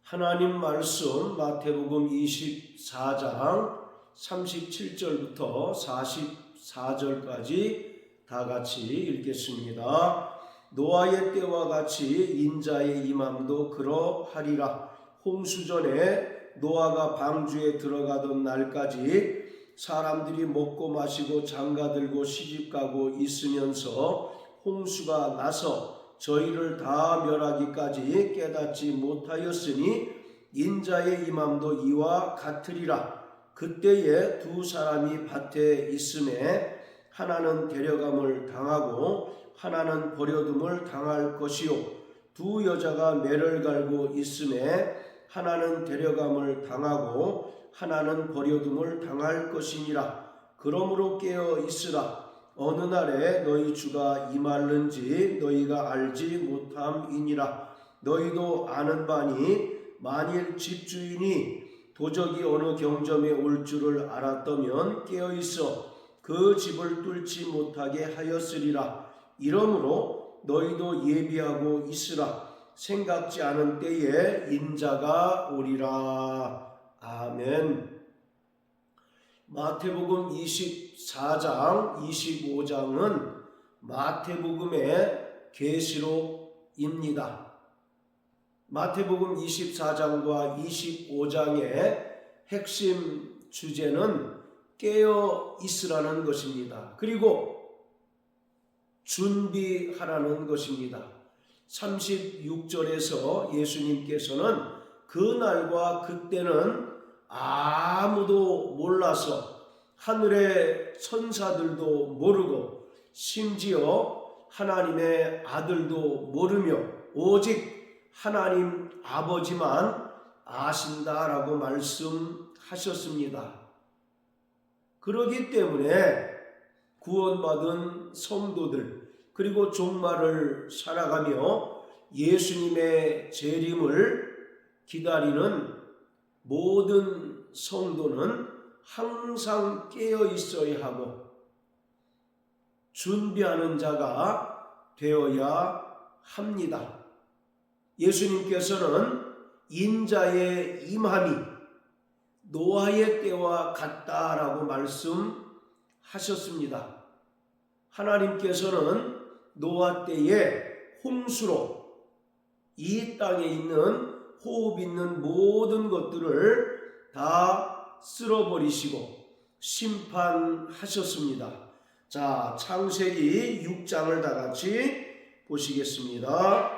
하나님 말씀 마태복음 24장 37절부터 44절까지 다 같이 읽겠습니다. 노아의 때와 같이 인자의 임함도 그러하리라. 홍수전에 노아가 방주에 들어가던 날까지 사람들이 먹고 마시고 장가들고 시집가고 있으면서 홍수가 나서 저희를 다 멸하기까지 깨닫지 못하였으니 인자의 임함도 이와 같으리라. 그때에 두 사람이 밭에 있음에 하나는 데려감을 당하고 하나는 버려둠을 당할 것이요, 두 여자가 매를 갈고 있음에 하나는 데려감을 당하고 하나는 버려둠을 당할 것이니라. 그러므로 깨어 있으라. 어느 날에 너희 주가 임할는지 너희가 알지 못함이니라. 너희도 아는 바니 만일 집주인이 도적이 어느 경점에 올 줄을 알았다면 깨어있어 그 집을 뚫지 못하게 하였으리라. 이러므로 너희도 예비하고 있으라. 생각지 않은 때에 인자가 오리라. 아멘. 마태복음 24장, 25장은 마태복음의 계시록입니다. 마태복음 24장과 25장의 핵심 주제는 깨어 있으라는 것입니다. 그리고 준비하라는 것입니다. 36절에서 예수님께서는 그날과 그때는 아무도 몰라서 하늘의 천사들도 모르고 심지어 하나님의 아들도 모르며 오직 하나님 아버지만 아신다라고 말씀하셨습니다. 그렇기 때문에 구원받은 성도들 그리고 종말을 살아가며 예수님의 재림을 기다리는 모든 성도는 항상 깨어 있어야 하고 준비하는 자가 되어야 합니다. 예수님께서는 인자의 임함이 노아의 때와 같다라고 말씀하셨습니다. 하나님께서는 노아 때에 홍수로 이 땅에 있는 호흡 있는 모든 것들을 다 쓸어버리시고 심판하셨습니다. 자, 창세기 6장을 다 같이 보시겠습니다.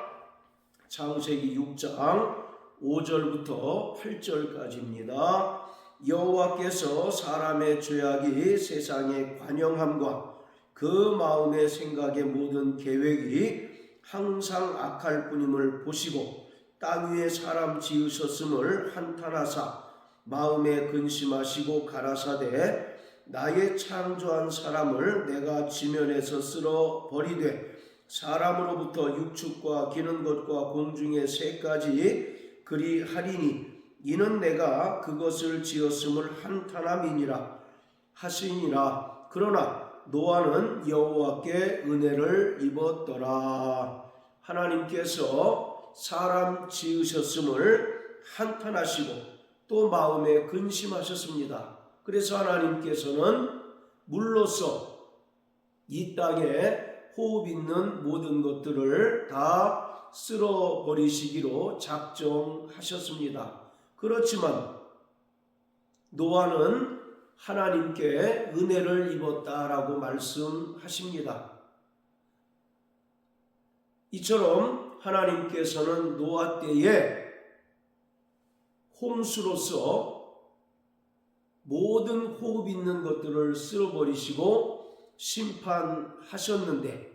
창세기 6장 5절부터 8절까지입니다. 여호와께서 사람의 죄악이 세상의 관영함과 그 마음의 생각의 모든 계획이 항상 악할 뿐임을 보시고 땅 위에 사람 지으셨음을 한탄하사 마음에 근심하시고 가라사대 나의 창조한 사람을 내가 지면에서 쓸어 버리되 사람으로부터 육축과 기는 것과 공중의 새까지 그리하리니 이는 내가 그것을 지었음을 한탄함이니라 하시니라. 그러나 노아는 여호와께 은혜를 입었더라. 하나님께서 사람 지으셨음을 한탄하시고 또 마음에 근심하셨습니다. 그래서 하나님께서는 물로써 이 땅에 호흡 있는 모든 것들을 다 쓸어버리시기로 작정하셨습니다. 그렇지만 노아는 하나님께 은혜를 입었다라고 말씀하십니다. 이처럼 하나님께서는 노아 때에 홍수로서 모든 호흡 있는 것들을 쓸어버리시고 심판하셨는데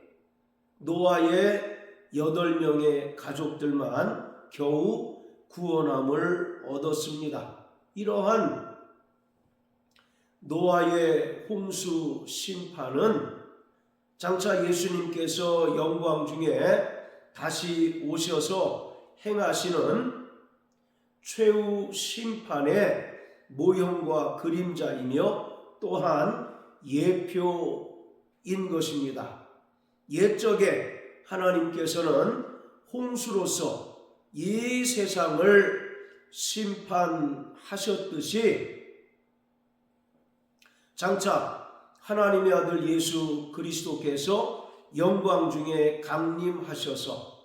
노아의 8명의 가족들만 겨우 구원함을 얻었습니다. 이러한 노아의 홍수 심판은 장차 예수님께서 영광 중에 다시 오셔서 행하시는 최후 심판의 모형과 그림자이며 또한 예표인 것입니다. 옛적에 하나님께서는 홍수로서 이 세상을 심판하셨듯이 장차 하나님의 아들 예수 그리스도께서 영광 중에 강림하셔서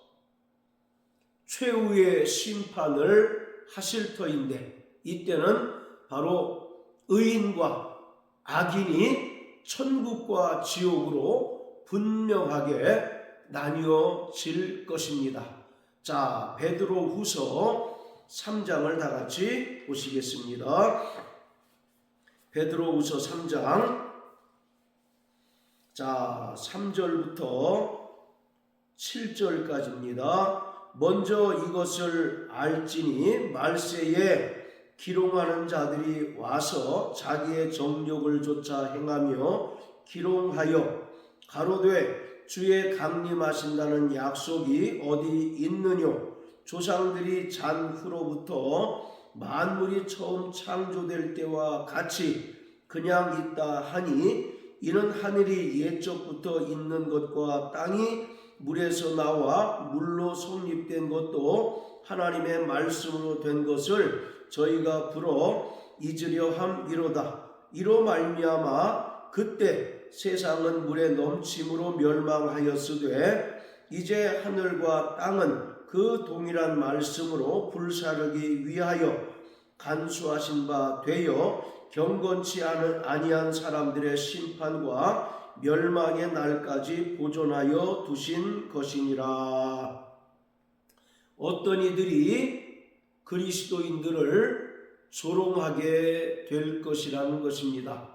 최후의 심판을 하실 터인데, 이때는 바로 의인과 악인이 천국과 지옥으로 분명하게 나뉘어질 것입니다. 자, 베드로후서 3장을 다 같이 보시겠습니다. 베드로후서 3장, 자, 3절부터 7절까지입니다. 먼저 이것을 알지니 말세에 기롱하는 자들이 와서 자기의 정욕을 쫓아 행하며 기롱하여 가로되 주의 강림하신다는 약속이 어디 있느뇨? 조상들이 잔 후로부터 만물이 처음 창조될 때와 같이 그냥 있다 하니, 이는 하늘이 옛적부터 있는 것과 땅이 물에서 나와 물로 성립된 것도 하나님의 말씀으로 된 것을 저희가 불어 잊으려 함이로다. 이로 말미암아 그때 세상은 물에 넘침으로 멸망하였으되 이제 하늘과 땅은 그 동일한 말씀으로 불사르기 위하여 간수하신 바 되어 경건치 아니한 사람들의 심판과 멸망의 날까지 보존하여 두신 것이니라. 어떤 이들이 그리스도인들을 조롱하게 될 것이라는 것입니다.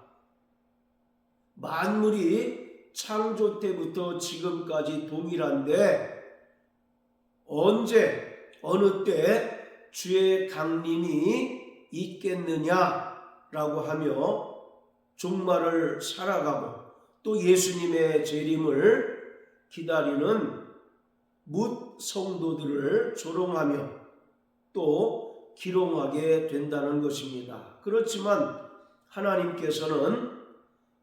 만물이 창조 때부터 지금까지 동일한데 언제 어느 때 주의 강림이 있겠느냐라고 하며 종말을 살아가고 또 예수님의 재림을 기다리는 뭇 성도들을 조롱하며 또 기롱하게 된다는 것입니다. 그렇지만 하나님께서는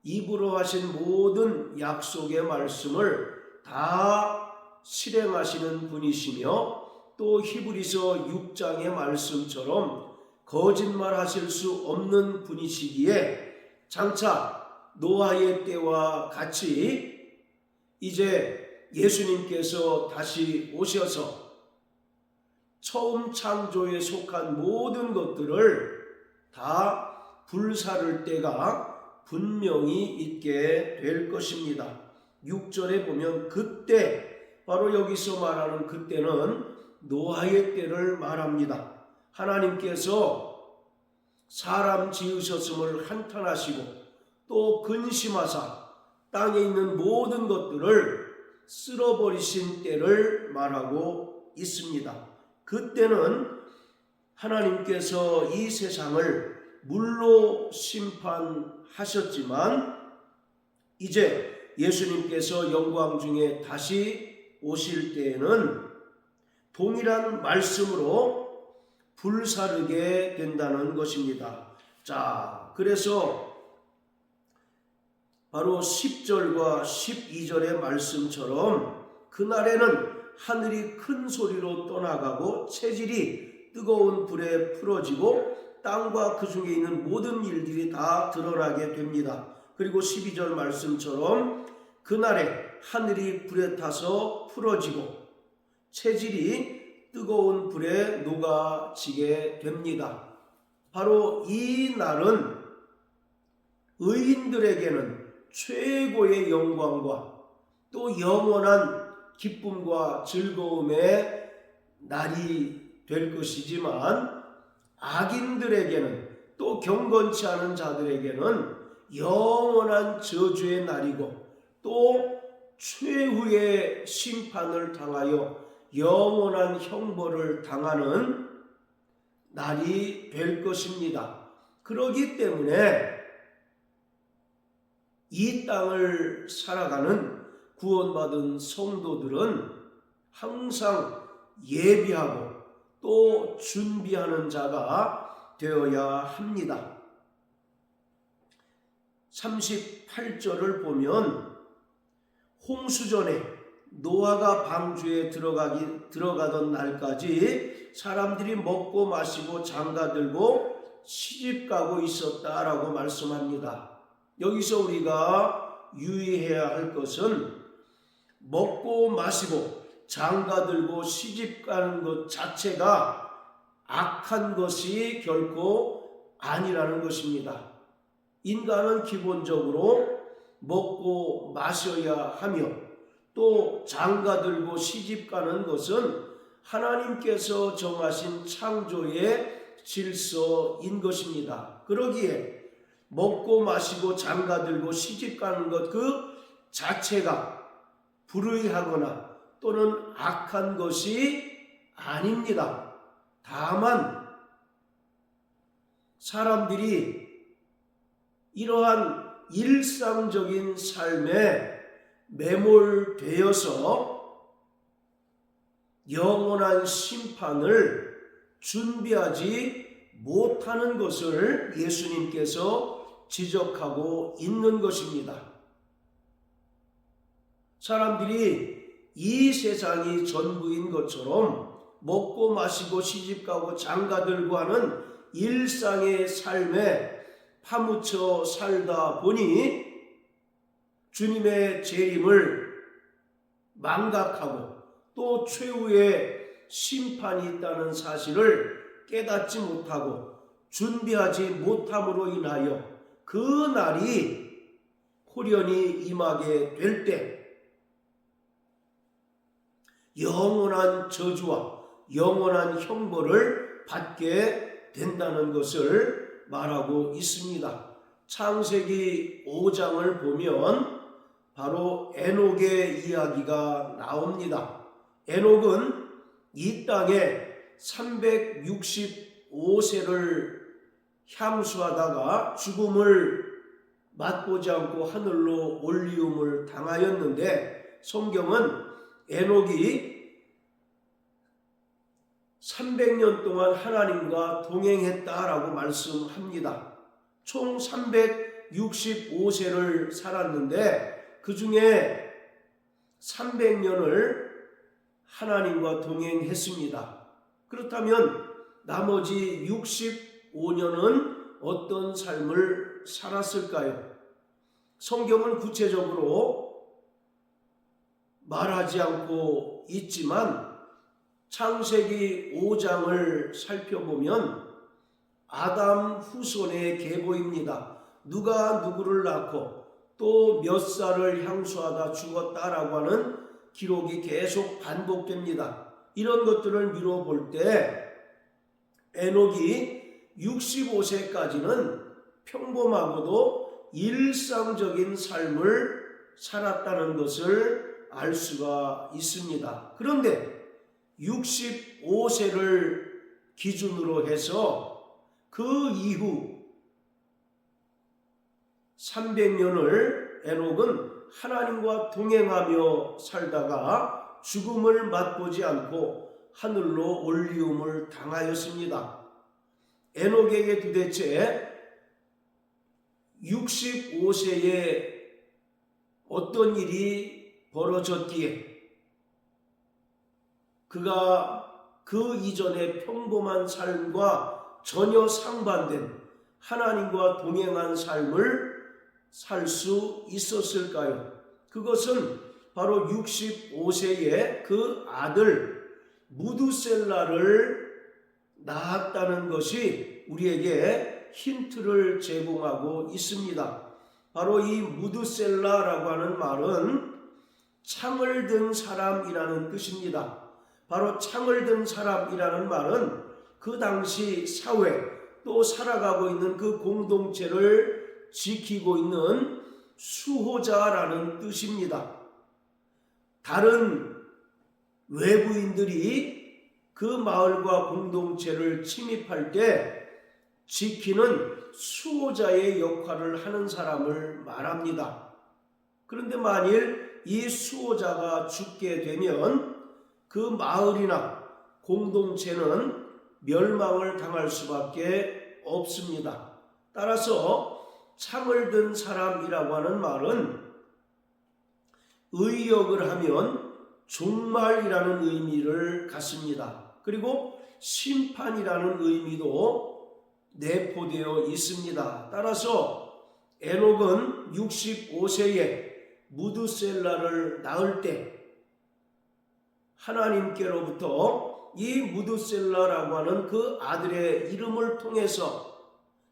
입으로 하신 모든 약속의 말씀을 다 실행하시는 분이시며, 또 히브리서 6장의 말씀처럼 거짓말하실 수 없는 분이시기에 장차 노아의 때와 같이 이제 예수님께서 다시 오셔서 처음 창조에 속한 모든 것들을 다 불사를 때가 분명히 있게 될 것입니다. 6절에 보면 그때, 바로 여기서 말하는 그때는 노아의 때를 말합니다. 하나님께서 사람 지으셨음을 한탄하시고 또 근심하사 땅에 있는 모든 것들을 쓸어버리신 때를 말하고 있습니다. 그때는 하나님께서 이 세상을 물로 심판하셨지만 이제 예수님께서 영광 중에 다시 오실 때에는 동일한 말씀으로 불사르게 된다는 것입니다. 자, 그래서 바로 10절과 12절의 말씀처럼 그날에는 하늘이 큰 소리로 떠나가고 체질이 뜨거운 불에 풀어지고 땅과 그 중에 있는 모든 일들이 다 드러나게 됩니다. 그리고 12절 말씀처럼 그날에 하늘이 불에 타서 풀어지고 체질이 뜨거운 불에 녹아지게 됩니다. 바로 이 날은 의인들에게는 최고의 영광과 또 영원한 기쁨과 즐거움의 날이 될 것이지만, 악인들에게는 또 경건치 않은 자들에게는 영원한 저주의 날이고 또 최후의 심판을 당하여 영원한 형벌을 당하는 날이 될 것입니다. 그렇기 때문에 이 땅을 살아가는 구원받은 성도들은 항상 예비하고 또 준비하는 자가 되어야 합니다. 38절을 보면 홍수전에 노아가 방주에 들어가던 날까지 사람들이 먹고 마시고 장가들고 시집가고 있었다라고 말씀합니다. 여기서 우리가 유의해야 할 것은 먹고 마시고 장가들고 시집가는 것 자체가 악한 것이 결코 아니라는 것입니다. 인간은 기본적으로 먹고 마셔야 하며 또 장가들고 시집가는 것은 하나님께서 정하신 창조의 질서인 것입니다. 그러기에 먹고 마시고 장가들고 시집가는 것 그 자체가 불의하거나 또는 악한 것이 아닙니다. 다만 사람들이 이러한 일상적인 삶에 매몰되어서 영원한 심판을 준비하지 못하는 것을 예수님께서 지적하고 있는 것입니다. 사람들이 이 세상이 전부인 것처럼 먹고 마시고 시집가고 장가들고 하는 일상의 삶에 파묻혀 살다 보니 주님의 재림을 망각하고 또 최후의 심판이 있다는 사실을 깨닫지 못하고 준비하지 못함으로 인하여 그 날이 홀연히 임하게 될 때 영원한 저주와 영원한 형벌을 받게 된다는 것을 말하고 있습니다. 창세기 5장을 보면 바로 에녹의 이야기가 나옵니다. 에녹은 이 땅에 365세를 향수하다가 죽음을 맛보지 않고 하늘로 올리움을 당하였는데 성경은 에녹이 300년 동안 하나님과 동행했다라고 말씀합니다. 총 365세를 살았는데 그 중에 300년을 하나님과 동행했습니다. 그렇다면 나머지 65년은 어떤 삶을 살았을까요? 성경은 구체적으로 말하지 않고 있지만 창세기 5장을 살펴보면 아담 후손의 계보입니다. 누가 누구를 낳고 또 몇 살을 향수하다 죽었다라고 하는 기록이 계속 반복됩니다. 이런 것들을 미뤄볼 때 에녹이 65세까지는 평범하고도 일상적인 삶을 살았다는 것을 알 수가 있습니다. 그런데 65세를 기준으로 해서 그 이후 300년을 에녹은 하나님과 동행하며 살다가 죽음을 맛보지 않고 하늘로 올리움을 당하였습니다. 에녹에게 도대체 65세에 어떤 일이 벌어졌기에 그가 그 이전의 평범한 삶과 전혀 상반된 하나님과 동행한 삶을 살 수 있었을까요? 그것은 바로 65세에 그 아들 무두셀라를 낳았다는 것이 우리에게 힌트를 제공하고 있습니다. 바로 이 무두셀라라고 하는 말은 창을 든 사람이라는 뜻입니다. 바로 창을 든 사람이라는 말은 그 당시 사회 또 살아가고 있는 그 공동체를 지키고 있는 수호자라는 뜻입니다. 다른 외부인들이 그 마을과 공동체를 침입할 때 지키는 수호자의 역할을 하는 사람을 말합니다. 그런데 만일 이 수호자가 죽게 되면 그 마을이나 공동체는 멸망을 당할 수밖에 없습니다. 따라서 창을 든 사람이라고 하는 말은 의역을 하면 종말이라는 의미를 갖습니다. 그리고 심판이라는 의미도 내포되어 있습니다. 따라서 에녹은 65세에 무드셀라를 낳을 때 하나님께로부터 이 무드셀라라고 하는 그 아들의 이름을 통해서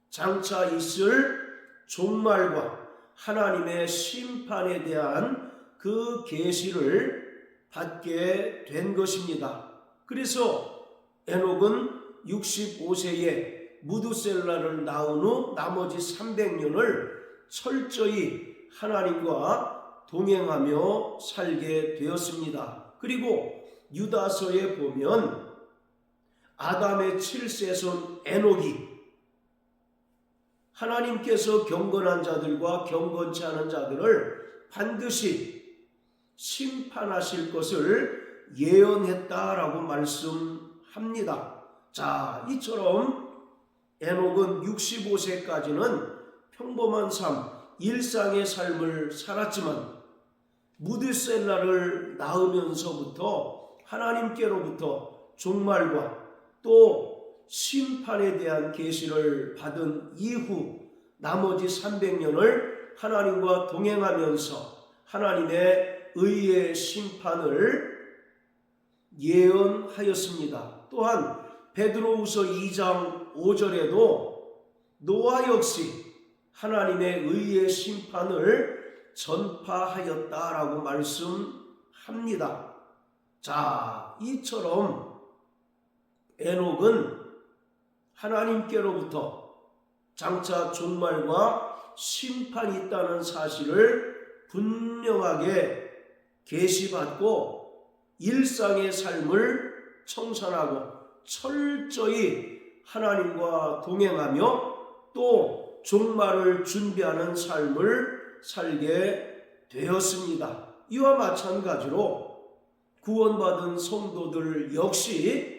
장차 있을 종말과 하나님의 심판에 대한 그 계시를 받게 된 것입니다. 그래서 에녹은 65세에 무드셀라를 낳은 후 나머지 300년을 철저히 하나님과 동행하며 살게 되었습니다. 그리고 유다서에 보면 아담의 7세손 에녹이 하나님께서 경건한 자들과 경건치 않은 자들을 반드시 심판하실 것을 예언했다라고 말씀합니다. 자, 이처럼 에녹은 65세까지는 평범한 삶, 일상의 삶을 살았지만 무드셀라를 낳으면서부터 하나님께로부터 종말과 또 심판에 대한 계시를 받은 이후 나머지 300년을 하나님과 동행하면서 하나님의 의의 심판을 예언하였습니다. 또한 베드로후서 2장 5절에도 노아 역시 하나님의 의의 심판을 전파하였다라고 말씀합니다. 자, 이처럼 에녹은 하나님께로부터 장차 종말과 심판이 있다는 사실을 분명하게 계시받고 일상의 삶을 청산하고 철저히 하나님과 동행하며 또 종말을 준비하는 삶을 살게 되었습니다. 이와 마찬가지로 구원받은 성도들 역시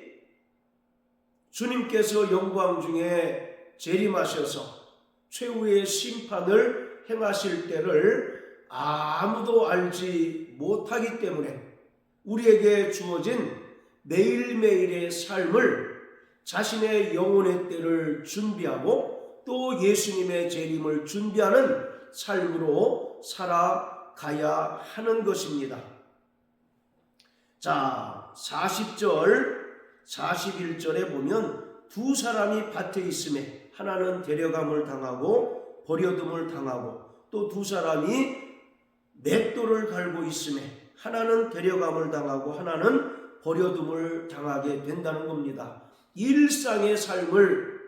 주님께서 영광 중에 재림하셔서 최후의 심판을 행하실 때를 아무도 알지 못하기 때문에 우리에게 주어진 매일매일의 삶을 자신의 영혼의 때를 준비하고 또 예수님의 재림을 준비하는 삶으로 살아가야 하는 것입니다. 자, 40절 41절에 보면 두 사람이 밭에 있음에 하나는 데려감을 당하고 버려둠을 당하고 또 두 사람이 맷돌을 갈고 있음에 하나는 데려감을 당하고 하나는 버려둠을 당하게 된다는 겁니다. 일상의 삶을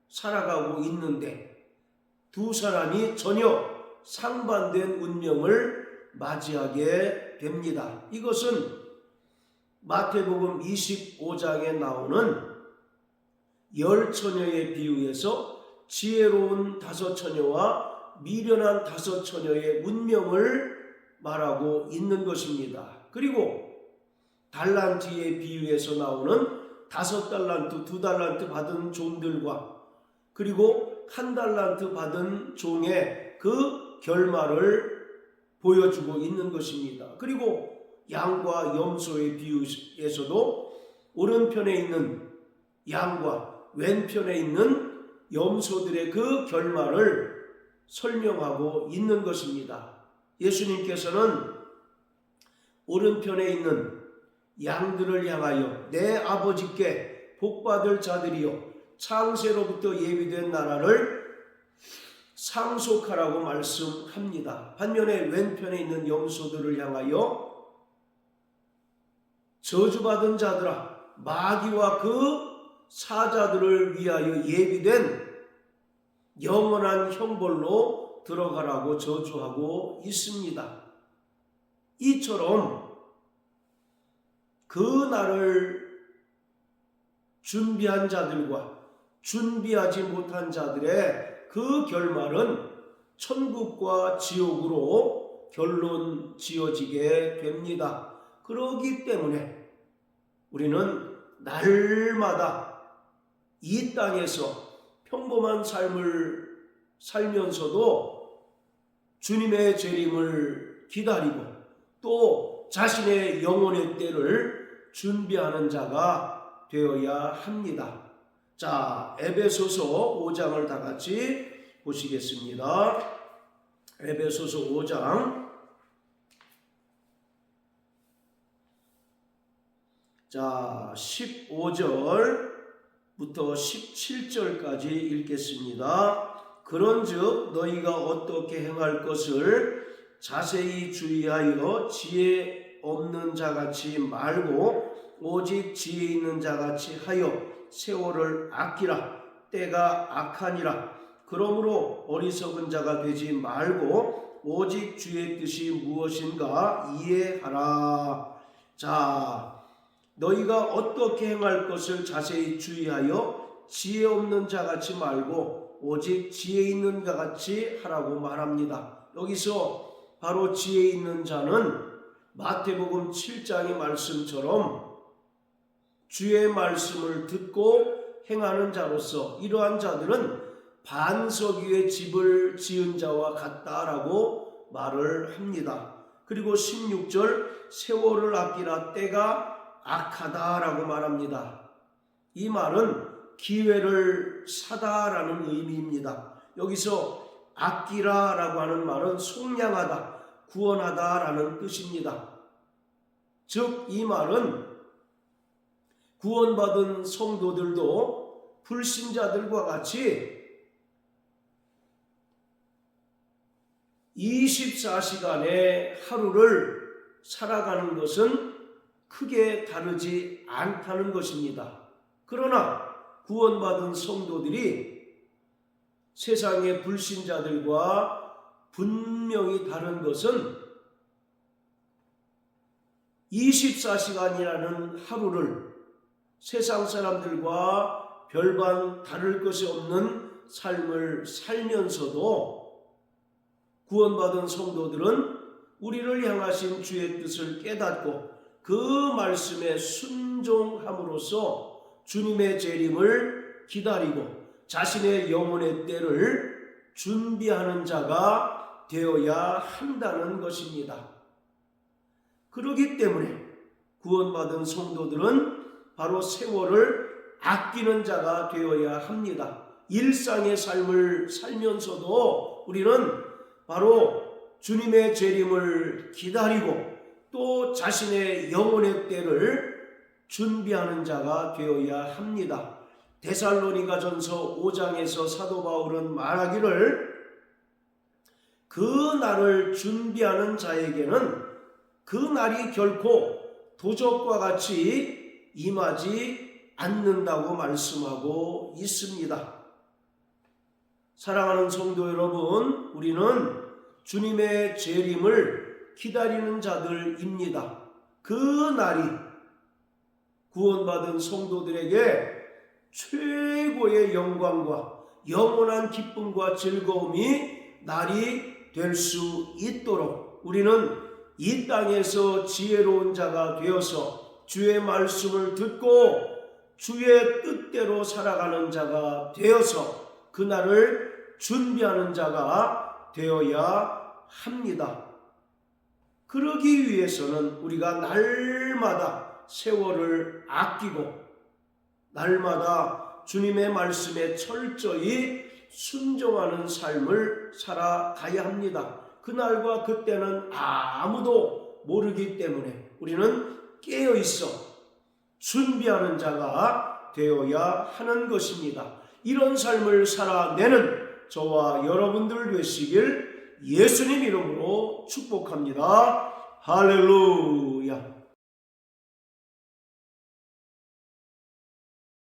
살아가고 있는데 두 사람이 전혀 상반된 운명을 맞이하게 됩니다. 이것은 마태복음 25장에 나오는 열 처녀의 비유에서 지혜로운 다섯 처녀와 미련한 다섯 처녀의 운명을 말하고 있는 것입니다. 그리고 달란트의 비유에서 나오는 5달란트, 2달란트 받은 종들과 그리고 1달란트 받은 종의 그 결말을 보여주고 있는 것입니다. 그리고 양과 염소의 비유에서도 오른편에 있는 양과 왼편에 있는 염소들의 그 결말을 설명하고 있는 것입니다. 예수님께서는 오른편에 있는 양들을 향하여 내 아버지께 복받을 자들이여 창세로부터 예비된 나라를 상속하라고 말씀합니다. 반면에 왼편에 있는 염소들을 향하여 저주받은 자들아 마귀와 그 사자들을 위하여 예비된 영원한 형벌로 들어가라고 저주하고 있습니다. 이처럼 그 날을 준비한 자들과 준비하지 못한 자들의 그 결말은 천국과 지옥으로 결론 지어지게 됩니다. 그러기 때문에 우리는 날마다 이 땅에서 평범한 삶을 살면서도 주님의 재림을 기다리고 또 자신의 영혼의 때를 준비하는 자가 되어야 합니다. 자, 에베소서 5장을 다 같이 보시겠습니다. 에베소서 5장. 자, 15절부터 17절까지 읽겠습니다. 그런즉 너희가 어떻게 행할 것을 자세히 주의하여 지혜 없는 자같이 말고 오직 지혜 있는 자같이 하여 세월을 아끼라. 때가 악하니라. 그러므로 어리석은 자가 되지 말고 오직 주의 뜻이 무엇인가 이해하라. 자, 너희가 어떻게 행할 것을 자세히 주의하여 지혜 없는 자같이 말고 오직 지혜 있는 자같이 하라고 말합니다. 여기서 바로 지혜 있는 자는 마태복음 7장의 말씀처럼 주의 말씀을 듣고 행하는 자로서 이러한 자들은 반석 위에 집을 지은 자와 같다라고 말을 합니다. 그리고 16절 세월을 아끼라 때가 악하다라고 말합니다. 이 말은 기회를 사다라는 의미입니다. 여기서 아끼라라고 하는 말은 속량하다, 구원하다라는 뜻입니다. 즉 이 말은 구원받은 성도들도 불신자들과 같이 24시간의 하루를 살아가는 것은 크게 다르지 않다는 것입니다. 그러나 구원받은 성도들이 세상의 불신자들과 분명히 다른 것은 24시간이라는 하루를 세상 사람들과 별반 다를 것이 없는 삶을 살면서도 구원받은 성도들은 우리를 향하신 주의 뜻을 깨닫고 그 말씀에 순종함으로써 주님의 재림을 기다리고 자신의 영혼의 때를 준비하는 자가 되어야 한다는 것입니다. 그렇기 때문에 구원받은 성도들은 바로 세월을 아끼는 자가 되어야 합니다. 일상의 삶을 살면서도 우리는 바로 주님의 재림을 기다리고 또 자신의 영혼의 때를 준비하는 자가 되어야 합니다. 데살로니가전서 5장에서 사도 바울은 말하기를 그 날을 준비하는 자에게는 그 날이 결코 도적과 같이 임하지 않는다고 말씀하고 있습니다. 사랑하는 성도 여러분, 우리는 주님의 재림을 기다리는 자들입니다. 그 날이 구원받은 성도들에게 최고의 영광과 영원한 기쁨과 즐거움이 날이 될 수 있도록 우리는 이 땅에서 지혜로운 자가 되어서 주의 말씀을 듣고 주의 뜻대로 살아가는 자가 되어서 그날을 준비하는 자가 되어야 합니다. 그러기 위해서는 우리가 날마다 세월을 아끼고 날마다 주님의 말씀에 철저히 순종하는 삶을 살아가야 합니다. 그날과 그때는 아무도 모르기 때문에 우리는 깨어있어 준비하는 자가 되어야 하는 것입니다. 이런 삶을 살아내는 저와 여러분들 되시길 예수님 이름으로 축복합니다. 할렐루야.